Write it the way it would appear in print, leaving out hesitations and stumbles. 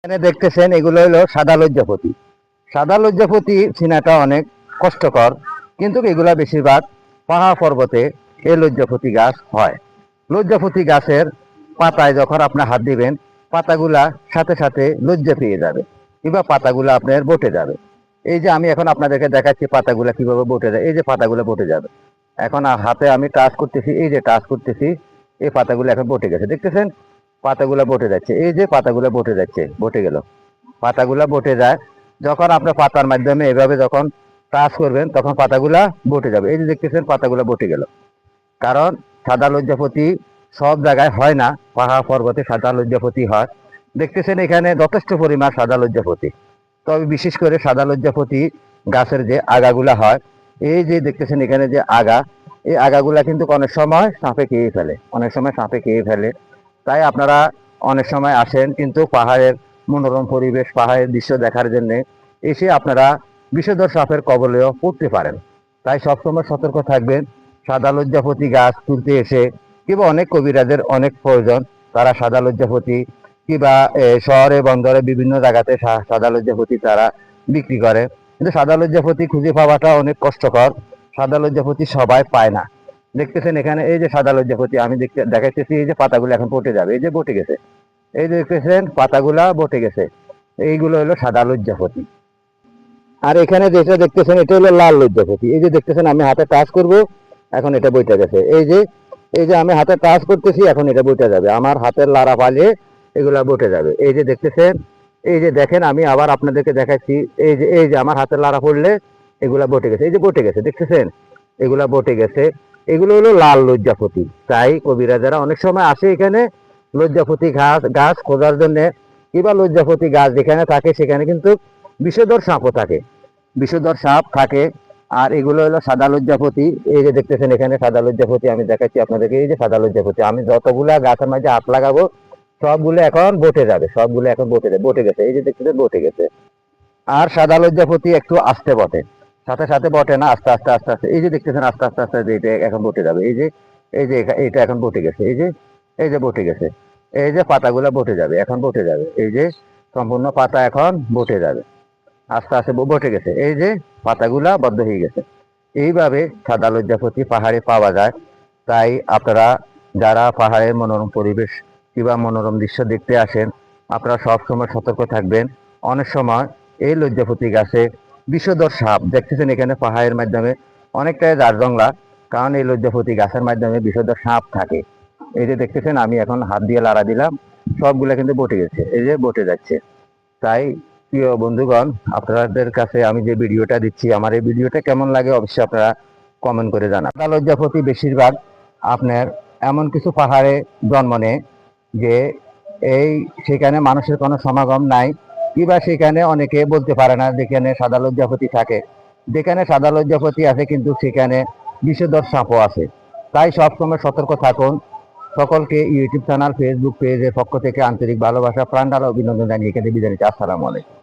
এখানে দেখতেছেন এগুলো হলো সাদা লজ্জাপতি। সাদা লজ্জাপতি চিনাটা অনেক কষ্টকর, কিন্তু এগুলা বেশিরভাগ পাহাড় পর্বতে এই লজ্জাপতি গাছ হয়। লজ্জাপতি গাছের পাতায় যখন আপনি হাত দিবেন, পাতাগুলা সাথে সাথে লজ্জা পেয়ে যাবে, কিংবা পাতাগুলা আপনার বটে যাবে। এই যে আমি এখন আপনাদেরকে দেখাচ্ছি পাতাগুলা কিভাবে বটে যায়। এই যে পাতাগুলো বটে যাবে, এখন হাতে আমি টাচ করতেছি, এই যে টাচ করতেছি, এই পাতাগুলো এখন বটে গেছে, দেখতেছেন পাতাগুলো বটে যাচ্ছে। এই যে পাতাগুলো বটে যাচ্ছে, বটে গেল, পাতাগুলা বটে যায়। যখন আপনার পাতার মাধ্যমে এভাবে যখন টাচ করবেন, তখন পাতাগুলা বটে যাবে। এই যে দেখতেছেন পাতাগুলা বটে গেল। কারণ সাদা লজ্জাপতি সব জায়গায় হয় না, পাহাড় পর্বতে সাদা লজ্জাপতি হয়। দেখতেছেন এখানে যথেষ্ট পরিমাণ সাদা লজ্জাপতি। তবে বিশেষ করে সাদা লজ্জাপতি গাছের যে আগাগুলা হয়, এই যে দেখতেছেন এখানে যে আগা, এই আগাগুলা কিন্তু অনেক সময় সাপে খেয়ে ফেলে, অনেক সময় সাপে খেয়ে ফেলে। তাই আপনারা অনেক সময় আসেন কিন্তু পাহাড়ের মনোরম পরিবেশ, পাহাড়ের দৃশ্য দেখার জন্য এসে আপনারা বিষধর সাপের কবলেও পড়তে পারেন। তাই সবসময় সতর্ক থাকবেন। সাদা লজ্জাপতি গাছ তুলতে এসে কিংবা অনেক কবিরাজের অনেক প্রয়োজন, তারা সাদা লজ্জাপতি কিংবা শহরে বন্দরে বিভিন্ন জায়গাতে সাদা লজ্জাপতি তারা বিক্রি করে, কিন্তু সাদা লজ্জাপতি খুঁজে পাওয়াটা অনেক কষ্টকর। সাদা লজ্জাপতি সবাই পায় না। দেখতেছেন এখানে এই যে সাদা লজ্জাপতি আমি দেখাইতেছি, এই যে পাতাগুলো এখন বটে যাবে, এই যে বটে গেছে, এই যে দেখতেছেন পাতাগুলা বটে গেছে, এইগুলো হলো সাদা লজ্জাপতি। আর এখানে যেটা দেখতেছেন এটা হলো লাল লজ্জাপতি। এই যে দেখতেছেন আমি হাতে টাচ করব, এখন এটা বইটা গেছে। এই যে আমি হাতে টাচ করতেছি, এখন এটা বইটা যাবে, আমার হাতের লারা পালিয়ে এগুলা বটে যাবে। এই যে দেখতেছেন, এই যে দেখেন আমি আবার আপনাদেরকে দেখাচ্ছি, এই যে আমার হাতের লারা পড়লে এগুলা বটে গেছে, এই যে বটে গেছে, দেখতেছেন এগুলা বটে গেছে। এগুলো হলো লাল লজ্জাপতি। তাই কবিরাজারা অনেক সময় আসে এখানে লজ্জাপতি গাছ খোঁজার জন্য, কিংবা লজ্জাপতি গাছ যেখানে থাকে সেখানে কিন্তু বিষধর সাপও থাকে, বিষধর সাপ থাকে। আর এগুলো হলো সাদা লজ্জাপতি। এই যে দেখতেছেন এখানে সাদা লজ্জাপতি আমি দেখাচ্ছি আপনাদেরকে, এই যে সাদা লজ্জাপতি। আমি যতগুলা গাছের মাঝে হাত লাগাবো সবগুলো এখন বটে যাবে, সবগুলো এখন বটে যাবে, বটে গেছে, এই যে দেখতেছেন বটে গেছে। আর সাদা লজ্জাপতি একটু আস্তে বটে, সাথে সাথে বটে না, আস্তে আস্তে আস্তে আস্তে। এই যে দেখতেছেন আস্তে আস্তে আস্তে এটা এখন বটে যাবে। এই যে এটা এখন বটে গেছে, এই যে বটে গেছে। এই যে পাতাগুলো বটে যাবে, এখন বটে যাবে। এই যে সম্পূর্ণ পাতা এখন বটে যাবে, আস্তে আস্তে বটে গেছে। এই যে পাতাগুলা বদ্ধ হয়ে গেছে। এইভাবে সাদা লজ্জাপতি পাহাড়ে পাওয়া যায়। তাই আপনারা যারা পাহাড়ের মনোরম পরিবেশ কিংবা মনোরম দৃশ্য দেখতে আসেন, আপনারা সবসময় সতর্ক থাকবেন। অনেক সময় এই লজ্জাপতি গাছে বিষধর সাপ দেখতেছেন এখানে পাহাড়ের মাধ্যমে অনেকটাই জারজংলা, কারণ এই লজ্জাপতি গাছের মাধ্যমে বিষধর সাপ থাকে। এই যে দেখতেছেন আমি এখন হাত দিয়ে লাড়া দিলাম, সবগুলা কিন্তু বটে গেছে, এই যে বটে যাচ্ছে। তাই প্রিয় বন্ধুগণ, আপনাদের কাছে আমি যে ভিডিওটা দিচ্ছি, আমার এই ভিডিওটা কেমন লাগে অবশ্যই আপনারা কমেন্ট করে জানান। সাদা লজ্জাপতি বেশিরভাগ আপনার এমন কিছু পাহাড়ে জন্ম নেয় যে সেখানে মানুষের কোনো সমাগম নাই, কিংবা সেখানে অনেকে বলতে পারে না যেখানে সাদা লজ্জাপতি থাকে। যেখানে সাদা লজ্জাপতি আছে কিন্তু সেখানে বিষধর সাপও আছে। তাই সবসময় সতর্ক থাকুন। সকলকে ইউটিউব চ্যানেল, ফেসবুক পেজের পক্ষ থেকে আন্তরিক ভালোবাসা, প্রাণ ঢালা অভিনন্দন জানিয়ে এখানে বিদায় নিচ্ছি। আসসালামু আলাইকুম।